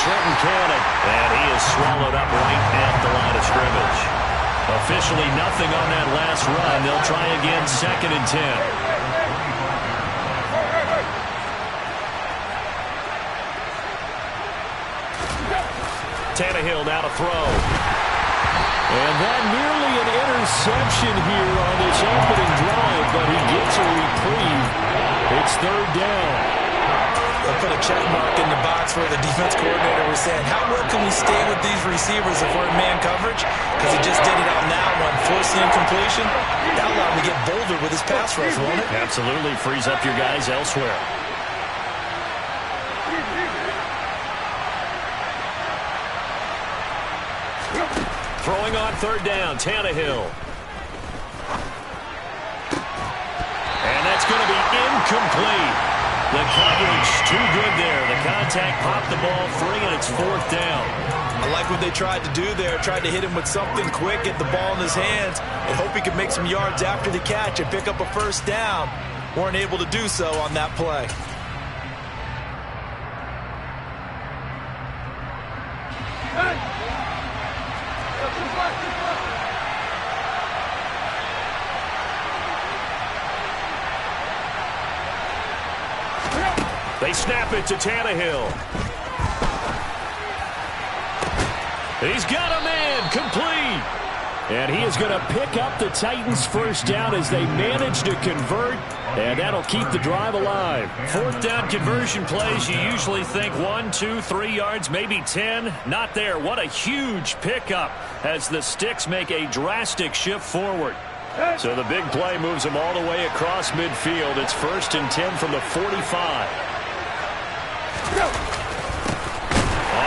Trenton Cannon. And he is swallowed up right at the line of scrimmage. Officially nothing on that last run. They'll try again, 2nd and 10. Tannehill now to throw. And that nearly an interception here on this opening drive, but he gets a reprieve. It's 3rd down. They'll put a check mark in the box where the defense coordinator was saying, how well can we stay with these receivers if we're in man coverage? Because he just did it on that one, forcing incompletion. That allowed him to get bolder with his pass rush, won't it? Absolutely. Frees up your guys elsewhere. Throwing on 3rd down, Tannehill. And that's going to be incomplete. The coverage too good there. The contact popped the ball free, and it's 4th down. I like what they tried to do there. Tried to hit him with something quick, get the ball in his hands, and hope he could make some yards after the catch and pick up a 1st down. Weren't able to do so on that play. They snap it to Tannehill. He's got a man, complete. And he is going to pick up the Titans' 1st down as they manage to convert, and that'll keep the drive alive. 4th down conversion plays, you usually think 1, 2, 3 yards, maybe 10. Not there. What a huge pickup as the Sticks make a drastic shift forward. So the big play moves them all the way across midfield. It's 1st and 10 from the 45. On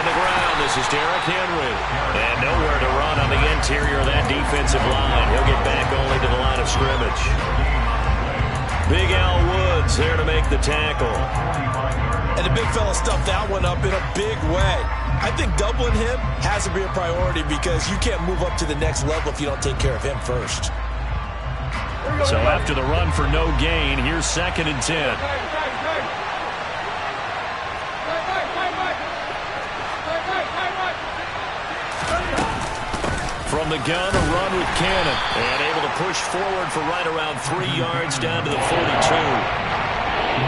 the ground, this is Derrick Henry. And nowhere to run on the interior of that defensive line. He'll get back only to the line of scrimmage. Big Al Woods there to make the tackle. And the big fella stuffed that one up in a big way. I think doubling him has to be a priority because you can't move up to the next level if you don't take care of him first. So after the run for no gain, here's 2nd and 10. From the gun, a run with Cannon. And able to push forward for right around 3 yards down to the 42.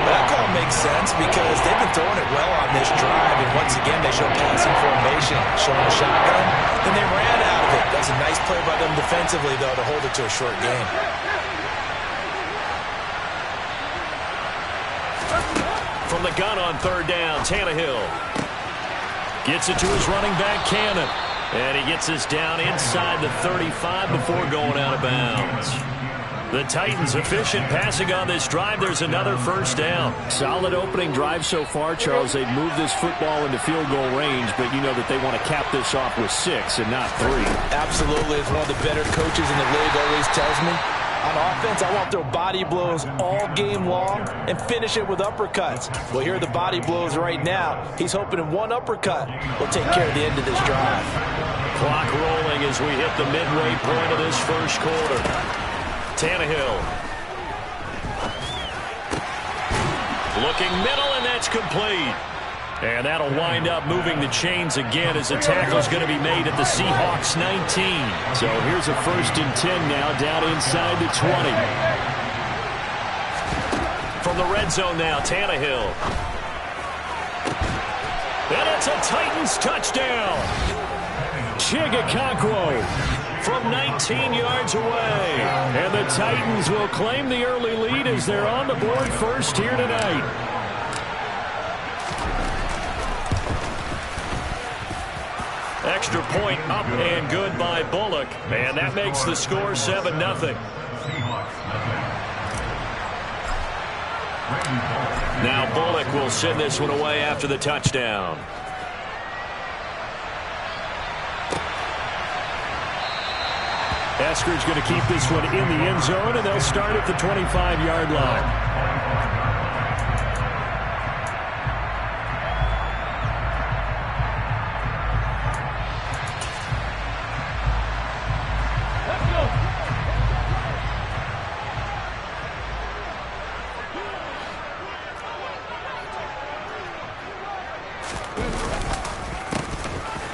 That call makes sense because they've been throwing it well on this drive. And once again, they show passing formation, showing a shotgun. Then they ran out of it. That's a nice play by them defensively, though, to hold it to a short game. From the gun on 3rd down, Tannehill gets it to his running back, Cannon. And he gets us down inside the 35 before going out of bounds. The Titans efficient passing on this drive. There's another 1st down. Solid opening drive so far, Charles. They've moved this football into field goal range, but you know that they want to cap this off with 6 and not 3. Absolutely. It's one of the better coaches in the league always tells me. On offense, I want to throw body blows all game long and finish it with uppercuts. Well, here are the body blows right now. He's hoping in one uppercut will take care of the end of this drive. Clock rolling as we hit the midway point of this 1st quarter. Tannehill. Looking middle, and that's complete. And that'll wind up moving the chains again as the tackle's going to be made at the Seahawks 19. So here's a 1st and 10 now down inside the 20. From the red zone now, Tannehill. And it's a Titans touchdown. Chigakonkwo from 19 yards away. And the Titans will claim the early lead as they're on the board first here tonight. Extra point up and good by Bullock. And that makes the score 7-0. Now Bullock will send this one away after the touchdown. Esker's going to keep this one in the end zone, and they'll start at the 25-yard line.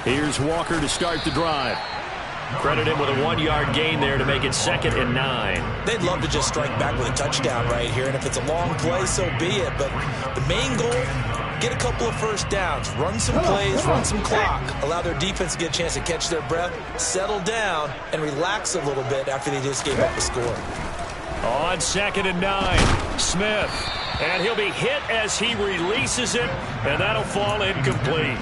Here's Walker to start the drive. Credit him with a 1-yard gain there to make it 2nd and 9. They'd love to just strike back with a touchdown right here, and if it's a long play, so be it. But the main goal, get a couple of first downs, run some plays, run some clock, allow their defense to get a chance to catch their breath, settle down, and relax a little bit after they just gave up a score. On 2nd and 9, Smith. And he'll be hit as he releases it, and that'll fall incomplete.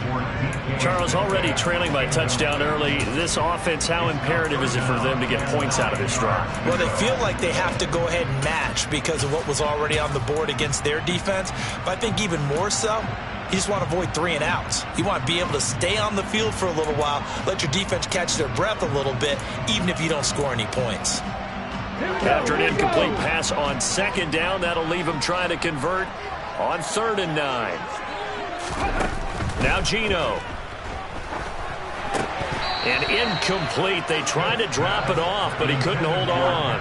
Charles, already trailing by touchdown early. This offense, how imperative is it for them to get points out of this drive? Well, they feel like they have to go ahead and match because of what was already on the board against their defense. But I think even more so, you just want to avoid 3 and outs. You want to be able to stay on the field for a little while, let your defense catch their breath a little bit, even if you don't score any points. After an incomplete pass on 2nd down, that'll leave him trying to convert on 3rd and 9. Now Geno. And incomplete. They tried to drop it off, but he couldn't hold on.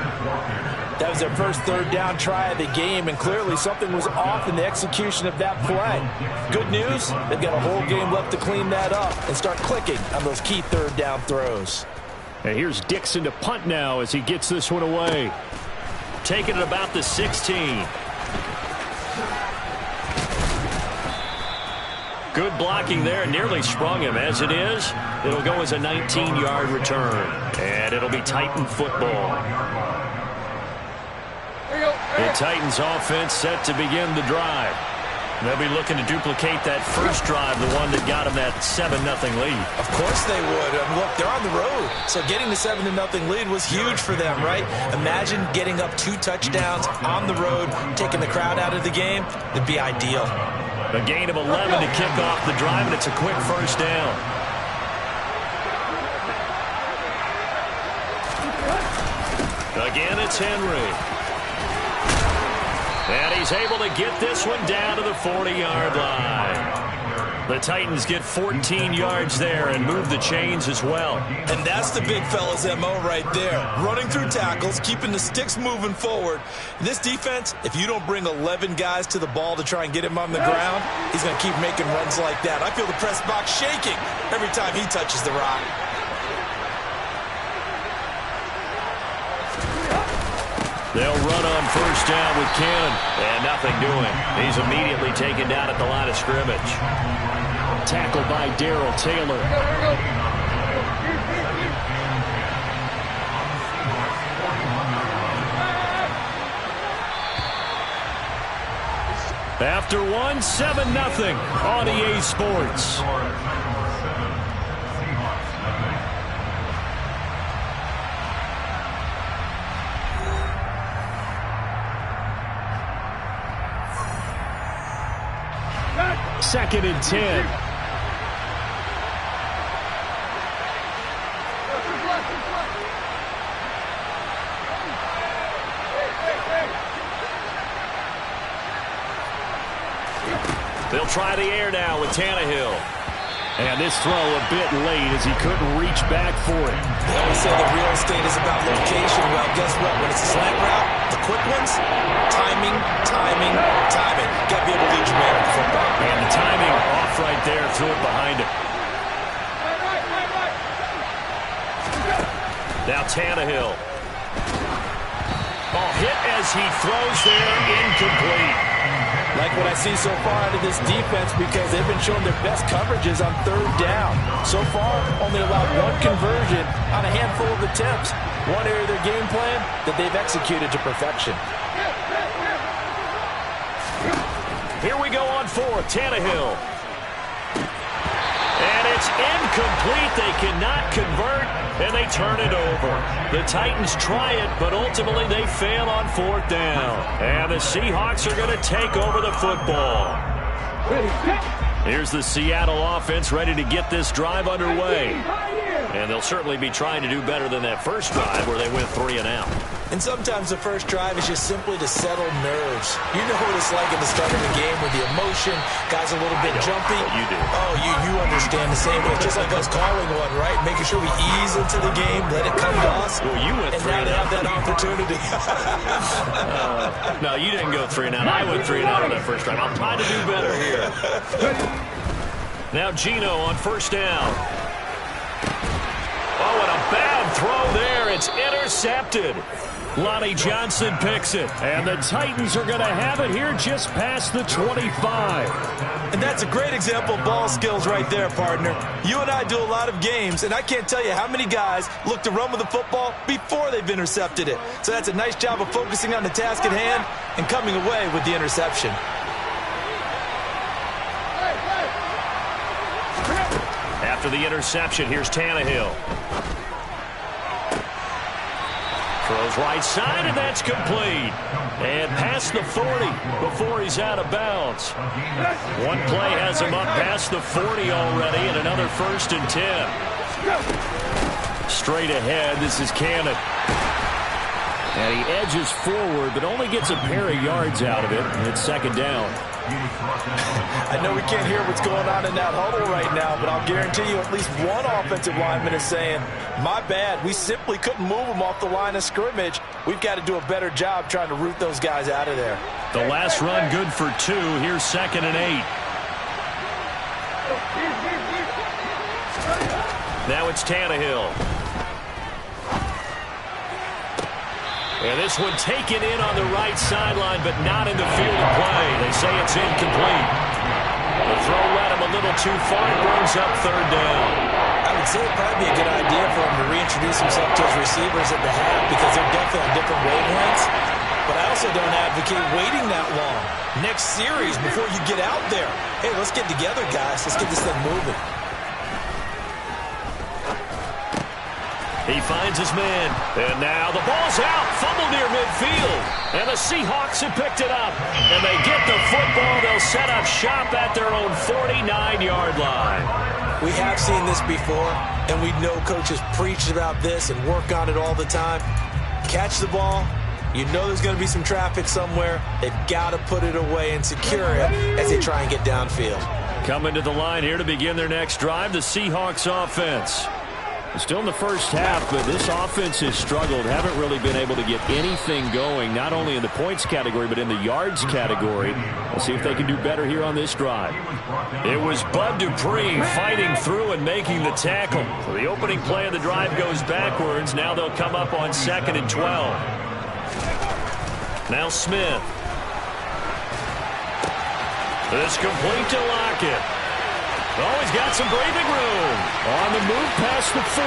That was their first 3rd down try of the game, and clearly something was off in the execution of that play. Good news, they've got a whole game left to clean that up and start clicking on those key 3rd down throws. And here's Dixon to punt now as he gets this one away. Taking it about the 16. Good blocking there. Nearly sprung him. As it is, it'll go as a 19-yard return. And it'll be Titan football. The Titans offense set to begin the drive. They'll be looking to duplicate that first drive, the one that got them that 7-0 lead. Of course they would. Look, they're on the road, so getting the 7-0 lead was huge for them, right? Imagine getting up 2 touchdowns on the road, taking the crowd out of the game. It'd be ideal. A gain of 11 to kick off the drive, and it's a quick first down. Again, it's Henry. And he's able to get this one down to the 40-yard line. The Titans get 14 yards there and move the chains as well. And that's the big fella's MO right there. Running through tackles, keeping the sticks moving forward. This defense, if you don't bring 11 guys to the ball to try and get him on the ground, he's going to keep making runs like that. I feel the press box shaking every time he touches the rock. They'll run on first down with Ken. And nothing doing. He's immediately taken down at the line of scrimmage. Tackled by Darrell Taylor. After one, 7-0 on EA Sports. Second and 10. They'll try the air now with Tannehill. And this throw a bit late as he couldn't reach back for it. They always say the real estate is about location. Well, guess what? When it's a slant route, the quick ones, timing, timing, timing. Got to be able to lead your man in football. And the timing off right there, threw it behind him. Now Tannehill. Oh, hit as he throws there, incomplete. Like what I see so far out of this defense because they've been showing their best coverages on 3rd down. So far, only allowed 1 conversion on a handful of attempts. One area of their game plan that they've executed to perfection. Here we go on 4th, Tannehill. And it's incomplete. They cannot convert, and they turn it over. The Titans try it, but ultimately they fail on 4th down. And the Seahawks are going to take over the football. Here's the Seattle offense ready to get this drive underway. And they'll certainly be trying to do better than that first drive where they went 3 and out. And sometimes the first drive is just simply to settle nerves. You know what it's like at the start of the game with the emotion, guys a little bit jumpy. You do. Oh, you understand the same way. Just like us calling one, right? Making sure we ease into the game, let it come to us. Well, you went 3 and and now out. they have that opportunity. No, you didn't go 3 and out. I went 3 and out on that first drive. I'm trying to do better here. Now Geno on first down. Oh, and a bad throw there. It's intercepted. Lonnie Johnson picks it. And the Titans are going to have it here just past the 25. And that's a great example of ball skills right there, partner. You and I do a lot of games, and I can't tell you how many guys look to run with the football before they've intercepted it. So that's a nice job of focusing on the task at hand and coming away with the interception. After the interception, here's Tannehill. Throws right side, and that's complete. And past the 40 before he's out of bounds. One play has him up past the 40 already, and another 1st and 10. Straight ahead, this is Cannon. And he edges forward, but only gets a pair of yards out of it, and it's 2nd down. I know we can't hear what's going on in that huddle right now, but I'll guarantee you at least one offensive lineman is saying, my bad, we simply couldn't move them off the line of scrimmage. We've got to do a better job trying to root those guys out of there. The last run good for 2. Here's 2nd and 8. Now it's Tannehill. And this one taken in on the right sideline, but not in the field of play. They say it's incomplete. The throw led him a little too far. It brings up 3rd down. I would say it'd probably be a good idea for him to reintroduce himself to his receivers at the half because they're definitely on different wavelengths. But I also don't advocate waiting that long. Next series, before you get out there, hey, let's get together, guys. Let's get this thing moving. He finds his man. And now the ball's out. Fumble near midfield. And the Seahawks have picked it up. And they get the football. They'll set up shop at their own 49-yard line. We have seen this before, and we know coaches preach about this and work on it all the time. Catch the ball. You know there's going to be some traffic somewhere. They've got to put it away and secure it as they try and get downfield. Coming to the line here to begin their next drive, the Seahawks offense. Still in the first half, but this offense has struggled. Haven't really been able to get anything going, not only in the points category, but in the yards category. We'll see if they can do better here on this drive. It was Bud Dupree fighting through and making the tackle. So the opening play of the drive goes backwards. Now they'll come up on 2nd and 12. Now Smith. This complete to Lockett. Oh, he's got some breathing room. On the move past the 40.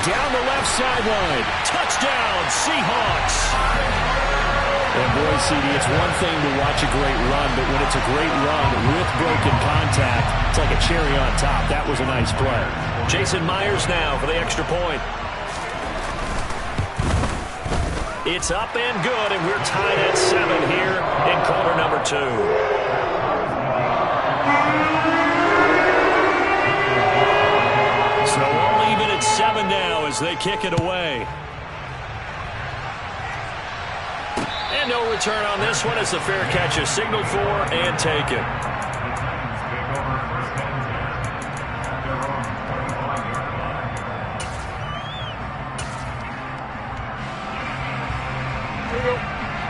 Down the left sideline. Touchdown, Seahawks. And boy, CD, it's one thing to watch a great run, but when it's a great run with broken contact, it's like a cherry on top. That was a nice play. Jason Myers now for the extra point. It's up and good, and we're tied at 7 here in quarter number 2. So we'll leave it at 7 now as they kick it away. And no return on this one as the fair catch is signaled for and taken.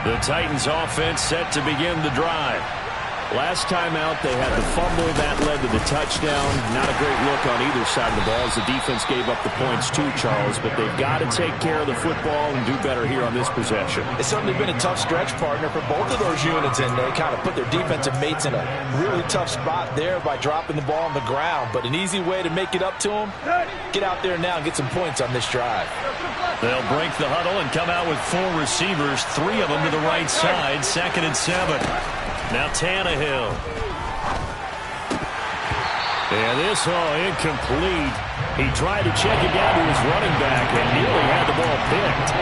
The Titans offense set to begin the drive. Last time out, they had the fumble. That led to the touchdown. Not a great look on either side of the ball as the defense gave up the points too, Charles. But they've got to take care of the football and do better here on this possession. It's certainly been a tough stretch, partner, for both of those units, and they kind of put their defensive mates in a really tough spot there by dropping the ball on the ground. But an easy way to make it up to them, get out there now and get some points on this drive. They'll break the huddle and come out with 4 receivers, 3 of them to the right side, 2nd and 7. Now Tannehill. And this, incomplete. He tried to check it down to his running back and nearly had the ball picked.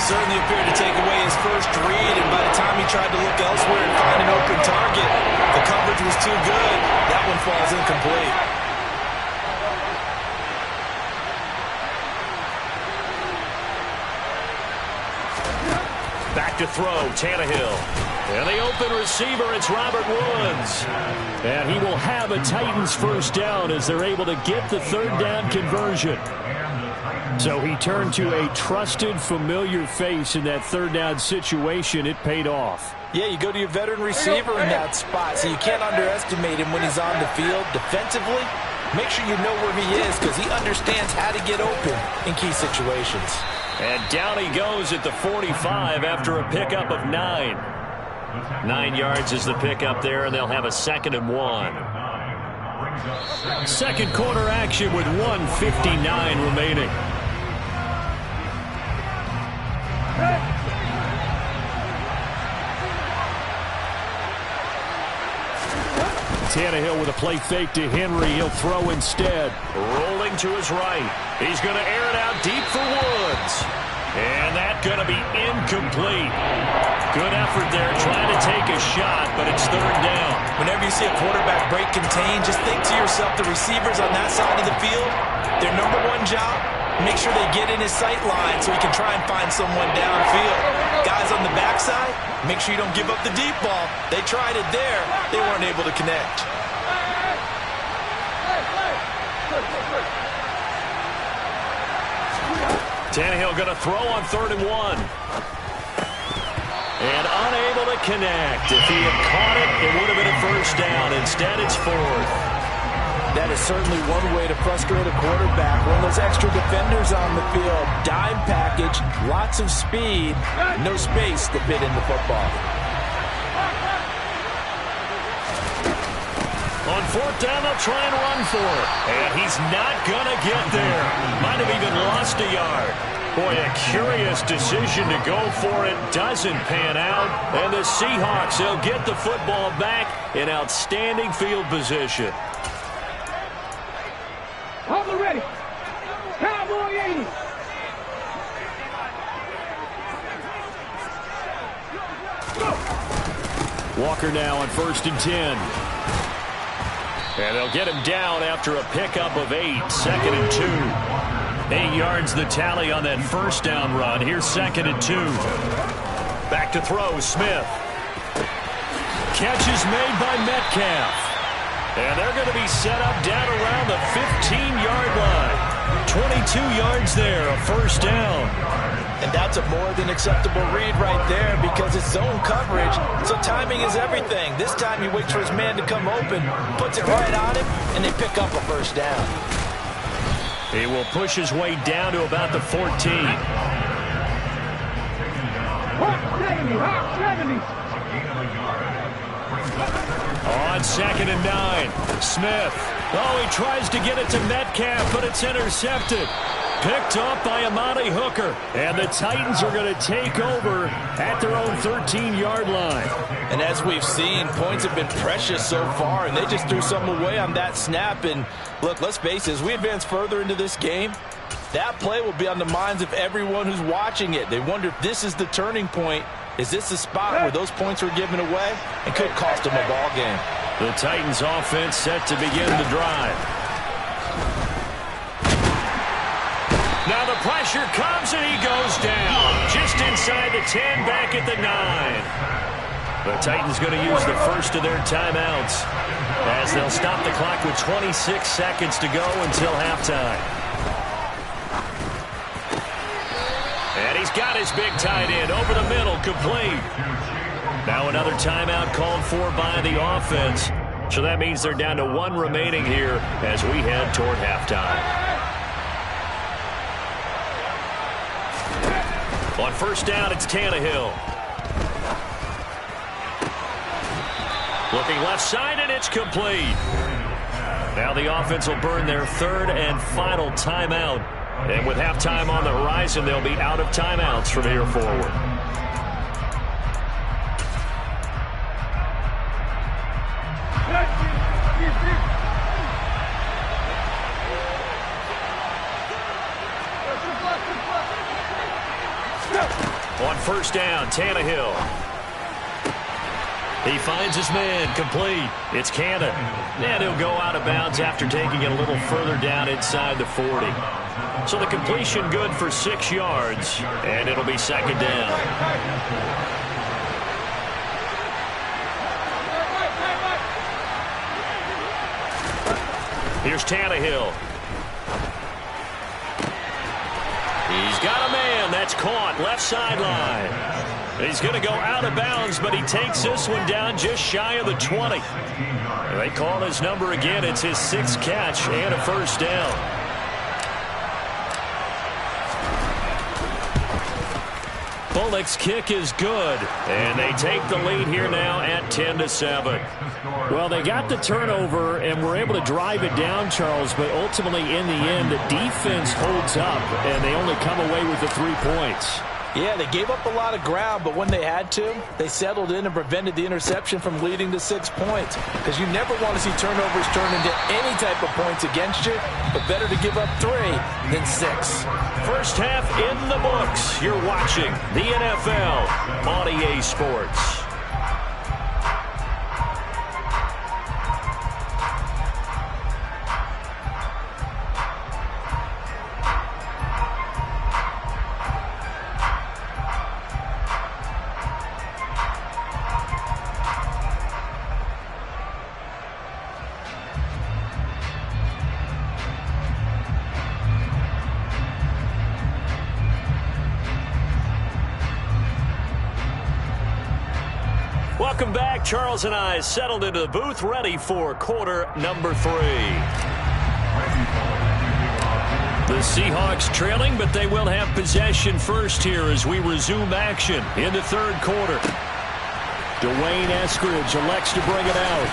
Certainly appeared to take away his first read, and by the time he tried to look elsewhere and find an open target, the coverage was too good. That one falls incomplete. Back to throw, Tannehill. And the open receiver, it's Robert Woods. And he will have a Titans first down as they're able to get the 3rd down conversion. So he turned to a trusted, familiar face in that 3rd down situation. It paid off. Yeah, you go to your veteran receiver in that spot, so you can't underestimate him when he's on the field defensively. make sure you know where he is because he understands how to get open in key situations. And down he goes at the 45 after a pickup of 9. 9 yards is the pickup there, and they'll have a 2nd and 1. Second quarter action with 1:59 remaining. Tannehill with a play fake to Henry. He'll throw instead. Rolling to his right. He's going to air it out deep for Woods. And that's going to be incomplete. Good effort there trying to take a shot, but it's 3rd down. Whenever you see a quarterback break contain, just think to yourself, the receivers on that side of the field, their number one job, make sure they get in his sight line so he can try and find someone downfield. Guys on the backside, make sure you don't give up the deep ball. They tried it there. They weren't able to connect. Tannehill going to throw on 3rd and 1. And unable to connect. If he had caught it, it would have been a 1st down. Instead, it's 4th. That is certainly one way to frustrate a quarterback. One of those extra defenders on the field. Dime package, lots of speed, no space to fit in the football. On 4th down, they'll try and run for it. And he's not going to get there. Might have even lost a yard. Boy, a curious decision to go for it. Doesn't pan out. And the Seahawks, they'll get the football back in outstanding field position. Hold ready. Cowboy 80. Walker now on 1st and 10. And they'll get him down after a pickup of 8. 2nd and 2. 8 yards the tally on that 1st down run. Here's 2nd and 2. Back to throw, Smith. Catch is made by Metcalf. And they're going to be set up down around the 15-yard line. 22 yards there, a 1st down. And that's a more than acceptable read right there because it's zone coverage, so timing is everything. This time he waits for his man to come open, puts it right on him, and they pick up a 1st down. He will push his way down to about the 14. On 2nd and 9, Smith. Oh, he tries to get it to Metcalf, but it's intercepted. Picked off by Amani Hooker. And the Titans are going to take over at their own 13-yard line. And as we've seen, points have been precious so far, and they just threw some away on that snap. And look, let's face it, as we advance further into this game, that play will be on the minds of everyone who's watching it. They wonder if this is the turning point. Is this the spot where those points were given away and could cost them a ball game? The Titans offense set to begin the drive. Now the pressure comes and he goes down. Just inside the 10, back at the 9. The Titans going to use the first of their timeouts as they'll stop the clock with 26 seconds to go until halftime. And he's got his big tight end over the middle, complete. Now another timeout called for by the offense. So that means they're down to 1 remaining here as we head toward halftime. On 1st down, it's Tannehill. Looking left side, and it's complete. Now the offense will burn their 3rd and final timeout. And with halftime on the horizon, they'll be out of timeouts from here forward. On 1st down, Tannehill. He finds his man, complete. It's Cannon. And he'll go out of bounds after taking it a little further down inside the 40. So the completion good for 6 yards, and it'll be 2nd down. Here's Tannehill. He's got a man. That's caught left sideline. He's going to go out of bounds, but he takes this one down just shy of the 20. They call his number again. It's his 6th catch and a first down. Bullock's kick is good, and they take the lead here now at 10-7. Well, they got the turnover and were able to drive it down, Charles, but ultimately in the end, the defense holds up, and they only come away with the 3 points. Yeah, they gave up a lot of ground, but when they had to, they settled in and prevented the interception from leading to 6 points. Because you never want to see turnovers turn into any type of points against you, but better to give up 3 than 6. First half in the books. You're watching the NFL on EA Sports. Welcome back. Charles and I settled into the booth, ready for quarter number 3. The Seahawks trailing, but they will have possession first here as we resume action in the 3rd quarter. Dwayne Eskridge elects to bring it out.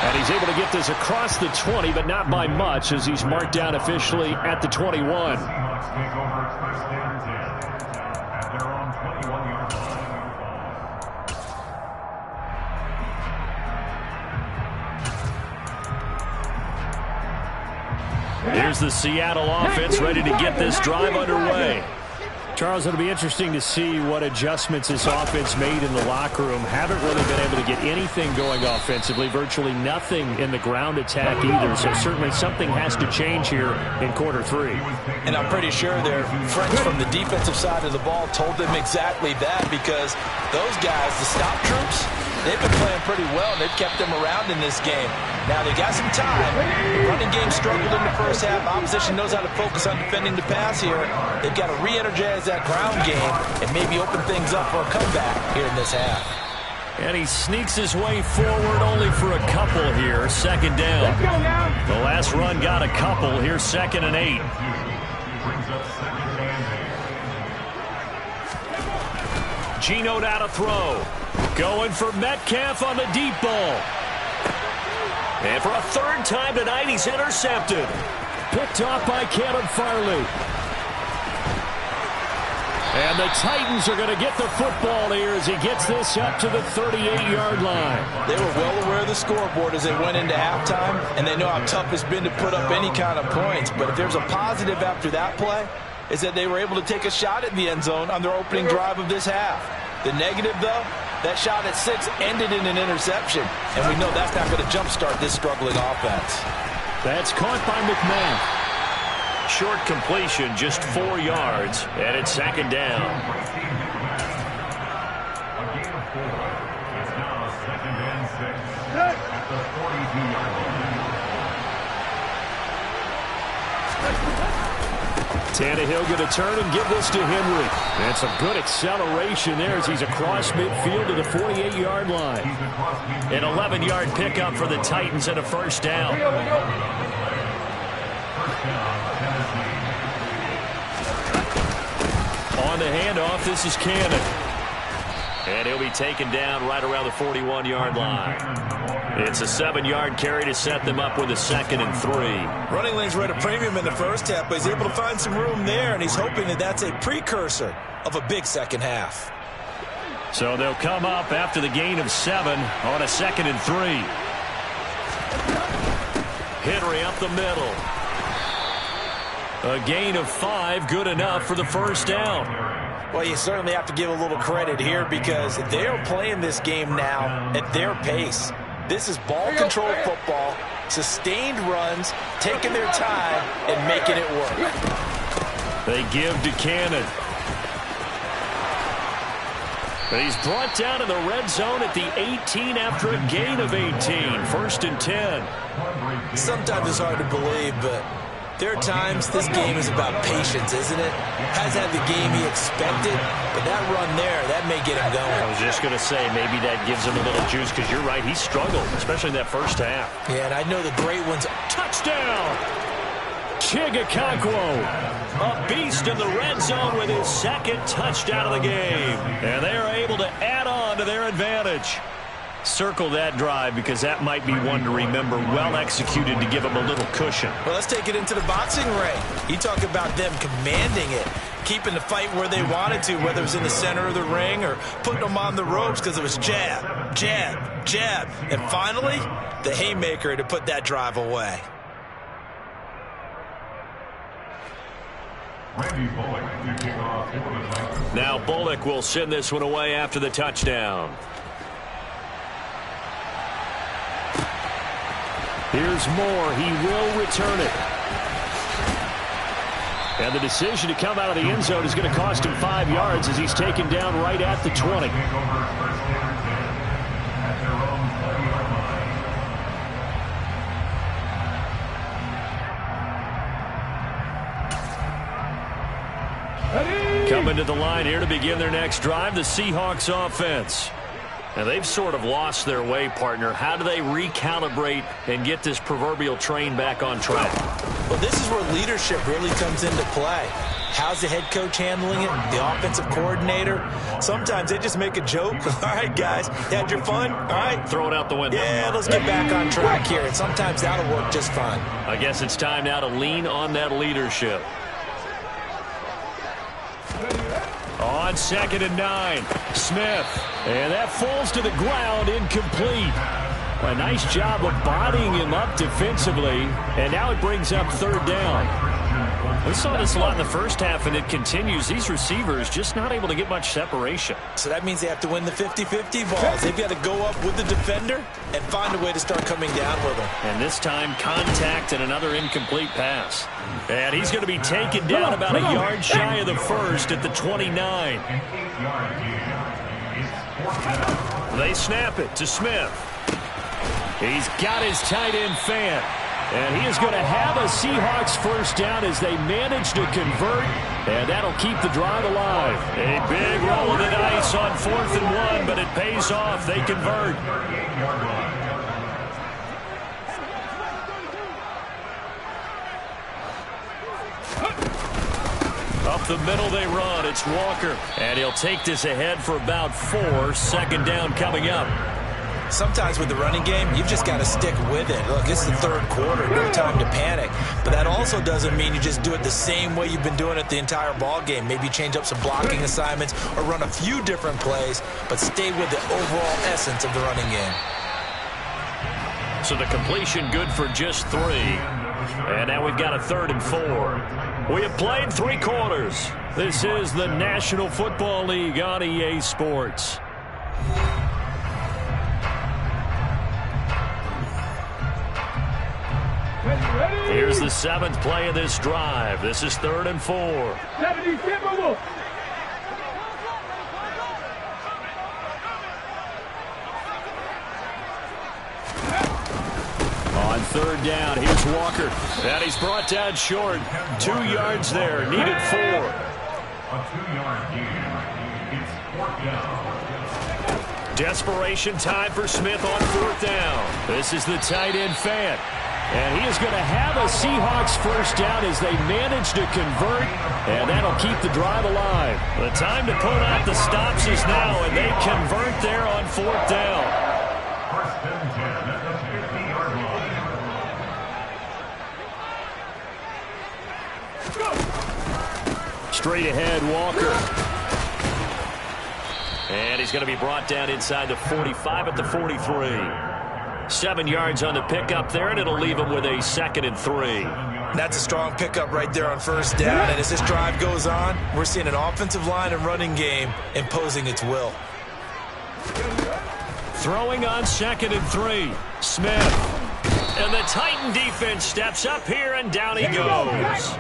And he's able to get this across the 20, but not by much as he's marked down officially at the 21. Here's the Seattle offense ready to get this drive underway. Charles, it'll be interesting to see what adjustments this offense made in the locker room. Haven't really been able to get anything going offensively, virtually nothing in the ground attack either. So certainly something has to change here in quarter 3. And I'm pretty sure their friends from the defensive side of the ball told them exactly that, because those guys, the stop troops, they've been playing pretty well. They've kept them around in this game. Now, they got some time. The running game struggled in the first half. Opposition knows how to focus on defending the pass here. They've got to re-energize that ground game and maybe open things up for a comeback here in this half. And he sneaks his way forward only for a couple here. 2nd down. Let's go now. The last run got a couple. Here's 2nd and 8. Geno down to throw. Going for Metcalf on the deep ball. And for a 3rd time tonight, he's intercepted. Picked off by Caleb Farley. And the Titans are going to get the football here as he gets this up to the 38-yard line. They were well aware of the scoreboard as they went into halftime, and they know how tough it's been to put up any kind of points. But if there's a positive after that play, is that they were able to take a shot at the end zone on their opening drive of this half. The negative, though, that shot at 6 ended in an interception, and we know that's not going to jumpstart this struggling offense. That's caught by McMahon. Short completion, just 4 yards, and it's 2nd down. Tannehill going to turn and give this to Henry. And some good acceleration there as he's across midfield to the 48-yard line. An 11-yard pickup for the Titans and a first down. On the handoff, this is Cannon. And he'll be taken down right around the 41-yard line. It's a 7-yard carry to set them up with a 2nd and 3. Running lanes were at a premium in the first half, but he's able to find some room there, and he's hoping that that's a precursor of a big second half. So they'll come up after the gain of 7 on a 2nd and 3. Henry up the middle. A gain of 5, good enough for the first down. Well, you certainly have to give a little credit here because they're playing this game now at their pace. This is ball-controlled football, sustained runs, taking their time and making it work. They give to Cannon. But he's brought down in the red zone at the 18 after a gain of 18. 1st and 10. Sometimes it's hard to believe, but There are times this game is about patience, isn't it? Hasn't had the game he expected, but that run there, that may get him going. I was just going to say, maybe that gives him a little juice, because you're right, he struggled, especially in that first half. Yeah, and I know the great ones. Touchdown! Chigakonkwo, a beast in the red zone with his second touchdown of the game. And they are able to add on to their advantage. Circle that drive, because that might be one to remember. Well executed to give them a little cushion. Well, let's take it into the boxing ring. You talk about them commanding it, keeping the fight where they wanted to, whether it was in the center of the ring or putting them on the ropes, because it was jab, jab, jab. And finally, the haymaker to put that drive away. Now Bullock will send this one away after the touchdown. Here's Moore. He will return it. And the decision to come out of the end zone is going to cost him 5 yards as he's taken down right at the 20. Coming to the line here to begin their next drive, the Seahawks offense. And they've sort of lost their way, partner. How do they recalibrate and get this proverbial train back on track? Well, this is where leadership really comes into play. How's the head coach handling it? The offensive coordinator? Sometimes they just make a joke. All right, guys, you had your fun? All right. Throw it out the window. Yeah, let's get back on track here. And sometimes that'll work just fine. I guess it's time now to lean on that leadership. On 2nd and 9, Smith. And that falls to the ground, incomplete. A nice job of bodying him up defensively. And now it brings up 3rd down. We saw this a lot in the first half, and it continues. These receivers just not able to get much separation. So that means they have to win the 50-50 balls. They've got to go up with the defender and find a way to start coming down with them. And this time, contact and another incomplete pass. And he's going to be taken down about a yard shy of the first at the 29. They snap it to Smith. He's got his tight end Fant. And he is going to have a Seahawks first down as they manage to convert. And that'll keep the drive alive. A big roll of the dice on 4th and 1, but it pays off. They convert. Up the middle they run. It's Walker. And he'll take this ahead for about 4. 2nd down coming up. Sometimes with the running game, you've just got to stick with it. Look, it's the 3rd quarter, no time to panic. But that also doesn't mean you just do it the same way you've been doing it the entire ball game. Maybe change up some blocking assignments or run a few different plays, but stay with the overall essence of the running game. So the completion good for just 3. And now we've got a 3rd and 4. We have played 3 quarters. This is the National Football League on EA Sports. Here's the 7th play of this drive. This is 3rd and 4. On 3rd down, here's Walker. And he's brought down short. 2 yards there. Needed 4. A 2-yard gain. It's 4th down. Desperation time for Smith on 4th down. This is the tight end Fant. And he is going to have a Seahawks first down as they manage to convert, and that'll keep the drive alive. The time to pull out the stops is now, and they convert there on 4th down. First and 10 at the 50-yard line. Straight ahead, Walker. And he's going to be brought down inside the 45 at the 43. 7 yards on the pickup there, and it'll leave him with a 2nd and 3. That's a strong pickup right there on 1st down. And as this drive goes on, we're seeing an offensive line and running game imposing its will. Throwing on 2nd and 3. Smith. And the Titan defense steps up here, and down he goes.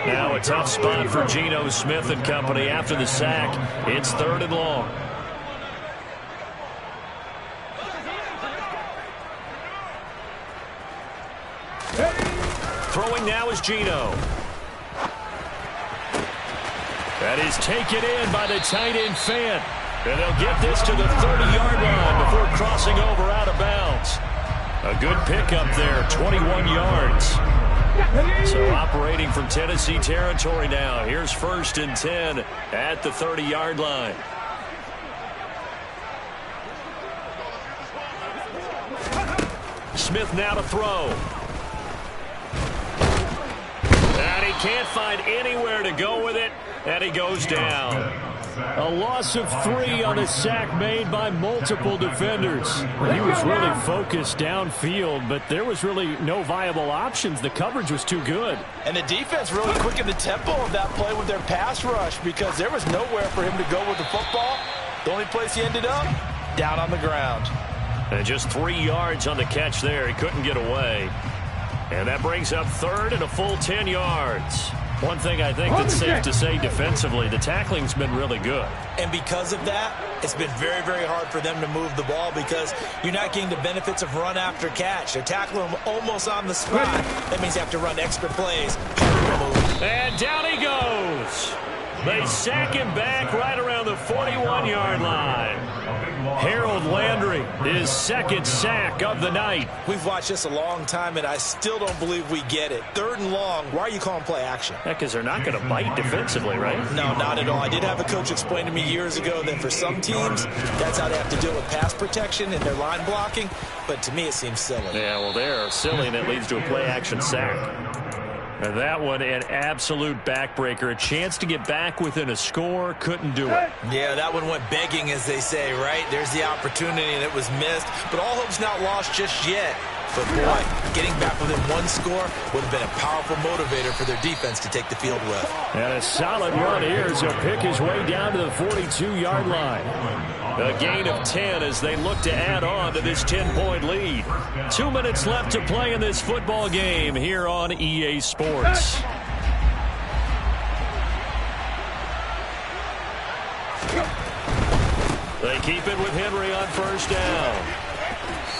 Now a tough spot for Geno Smith and company after the sack. It's 3rd and long. Throwing now is Geno. That is taken in by the tight end Fant. And they'll get this to the 30-yard line before crossing over out of bounds. A good pickup there, 21 yards. So operating from Tennessee territory now. Here's 1st and 10 at the 30-yard line. Smith now to throw. And he can't find anywhere to go with it, and he goes down. A loss of 3 on the sack made by multiple defenders. He was really focused downfield, but there was really no viable options. The coverage was too good. And the defense really quickened the tempo of that play with their pass rush because there was nowhere for him to go with the football. The only place he ended up, down on the ground. And just 3 yards on the catch there. He couldn't get away. And that brings up 3rd and a full 10 yards. One thing I think that's safe to say defensively, the tackling's been really good. And because of that, it's been very, very hard for them to move the ball because you're not getting the benefits of run after catch. They're tackling him almost on the spot. That means you have to run extra plays. And down he goes. They sack him back right around the 41-yard line. Harold Landry, his 2nd sack of the night. We've watched this a long time, and I still don't believe we get it. 3rd and long, why are you calling play action? Because they're not going to bite defensively, right? No, not at all. I did have a coach explain to me years ago that for some teams, that's how they have to deal with pass protection and their line blocking. But to me, it seems silly. Yeah, well, they're silly, and it leads to a play action sack. And that one, an absolute backbreaker. A chance to get back within a score, couldn't do it. Yeah, that one went begging, as they say, right? There's the opportunity, and it was missed. But all hope's not lost just yet. But, boy, getting back within 1 score would have been a powerful motivator for their defense to take the field with. And a solid run here as he'll pick his way down to the 42-yard line. A gain of 10 as they look to add on to this 10-point lead. 2 minutes left to play in this football game here on EA Sports. They keep it with Henry on 1st down.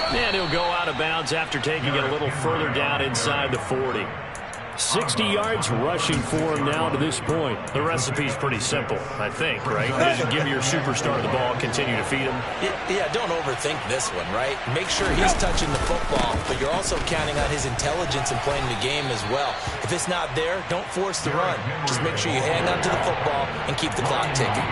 And he'll go out of bounds after taking it a little further down inside the 40. 60 yards rushing for him now to this point. The recipe's pretty simple, I think, right? Just give your superstar the ball, continue to feed him. Yeah, don't overthink this one, right? Make sure he's touching the football, but you're also counting on his intelligence in playing the game as well. If it's not there, don't force the run. Just make sure you hang on to the football and keep the clock ticking.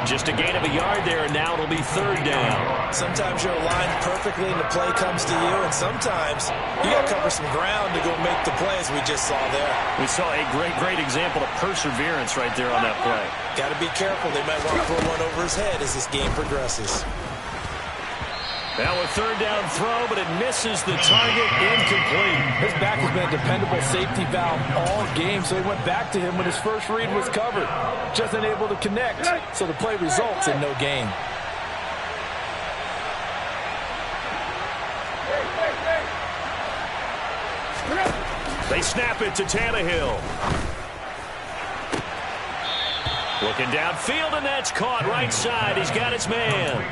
Just a gain of a yard there, and now it'll be 3rd down. Sometimes you're aligned perfectly and the play comes to you, and sometimes you got to cover some ground to go make the play, as we just saw there. We saw a great example of perseverance right there on that play. Got to be careful. They might want to throw one over his head as this game progresses. Now a 3rd down throw, but it misses the target, incomplete. His back has been a dependable safety valve all game, so he went back to him when his first read was covered. Just unable to connect, so the play results in no gain. They snap it to Tannehill. Looking downfield, and that's caught right side. He's got his man.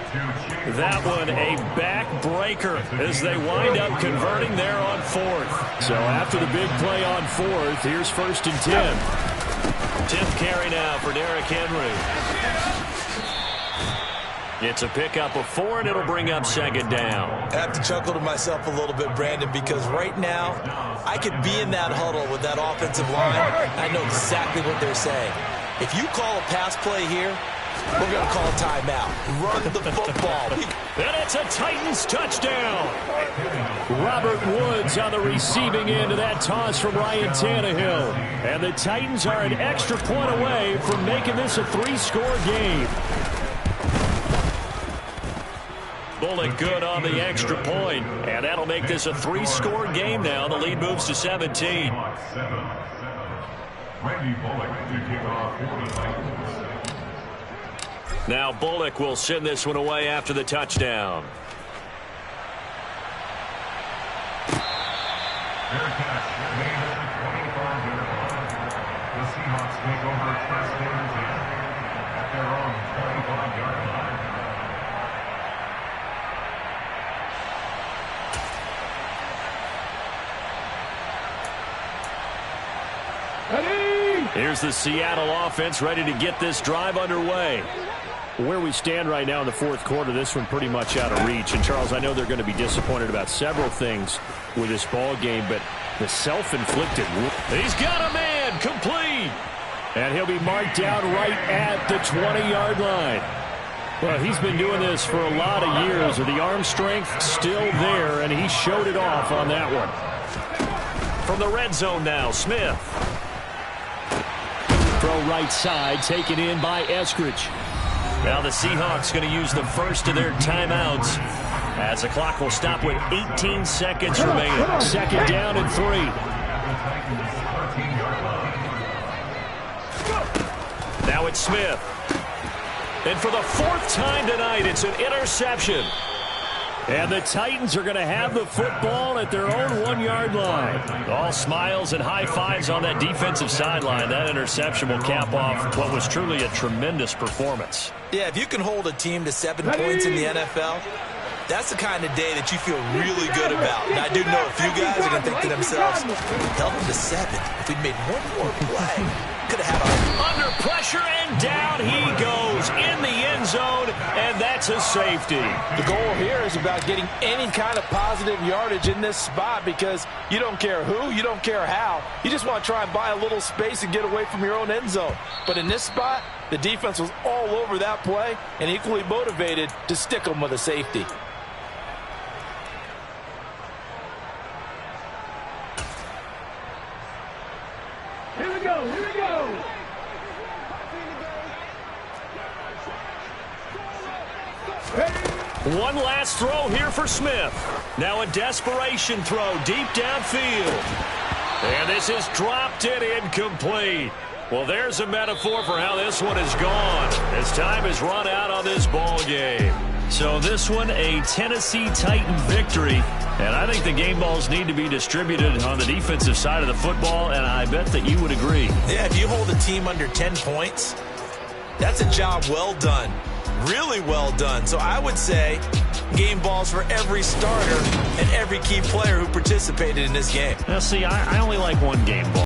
That one a backbreaker as they wind up converting there on 4th. So after the big play on 4th, here's 1st and 10. 10th carry now for Derrick Henry. It's a pickup of 4, and it'll bring up 2nd down. I have to chuckle to myself a little bit, Brandon, because right now I could be in that huddle with that offensive line. I know exactly what they're saying. If you call a pass play here, we're going to call a timeout. Run the football. And it's a Titans touchdown. Robert Woods on the receiving end of that toss from Ryan Tannehill. And the Titans are an extra point away from making this a 3-score game. Bullock good on the extra point, and that'll make this a 3-score game now. The lead moves to 17. Now Bullock will send this one away after the touchdown. Their catch made at the 25-yard line. The Seahawks take over 1st and 10 at their own 25-yard line. Here's the Seattle offense ready to get this drive underway. Where we stand right now in the fourth quarter, this one pretty much out of reach. And, Charles, I know they're going to be disappointed about several things with this ball game, but the self-inflicted. He's got a man, complete. And he'll be marked down right at the 20-yard line. Well, he's been doing this for a lot of years. The arm strength still there, and he showed it off on that one. From the red zone now, Smith. Throw right side, taken in by Eskridge. Now the Seahawks going to use the first of their timeouts as the clock will stop with 18 seconds remaining. Second down and 3. Now it's Smith. And for the fourth time tonight, it's an interception. And the Titans are going to have the football at their own 1-yard line. All smiles and high fives on that defensive sideline. That interception will cap off what was truly a tremendous performance. Yeah, if you can hold a team to 7 points in the NFL, that's the kind of day that you feel really good about. And I do know a few guys are going to think to themselves, held them to 7. If we'd made one more play, could have had a... Under pressure, and down he goes in the end zone, and that's a safety. The goal here is about getting any kind of positive yardage in this spot because you don't care who, you don't care how. You just want to try and buy a little space and get away from your own end zone. But in this spot, the defense was all over that play and equally motivated to stick them with a safety. Here we go, here we go. One last throw here for Smith. Now a desperation throw deep downfield. And this is dropped and incomplete. Well, there's a metaphor for how this one is gone as time has run out on this ball game. So this one, a Tennessee Titan victory. And I think the game balls need to be distributed on the defensive side of the football, and I bet that you would agree. Yeah, if you hold a team under 10 points, that's a job well done. Really well done. So I would say game balls for every starter and every key player who participated in this game. Now, see, I only like one game ball.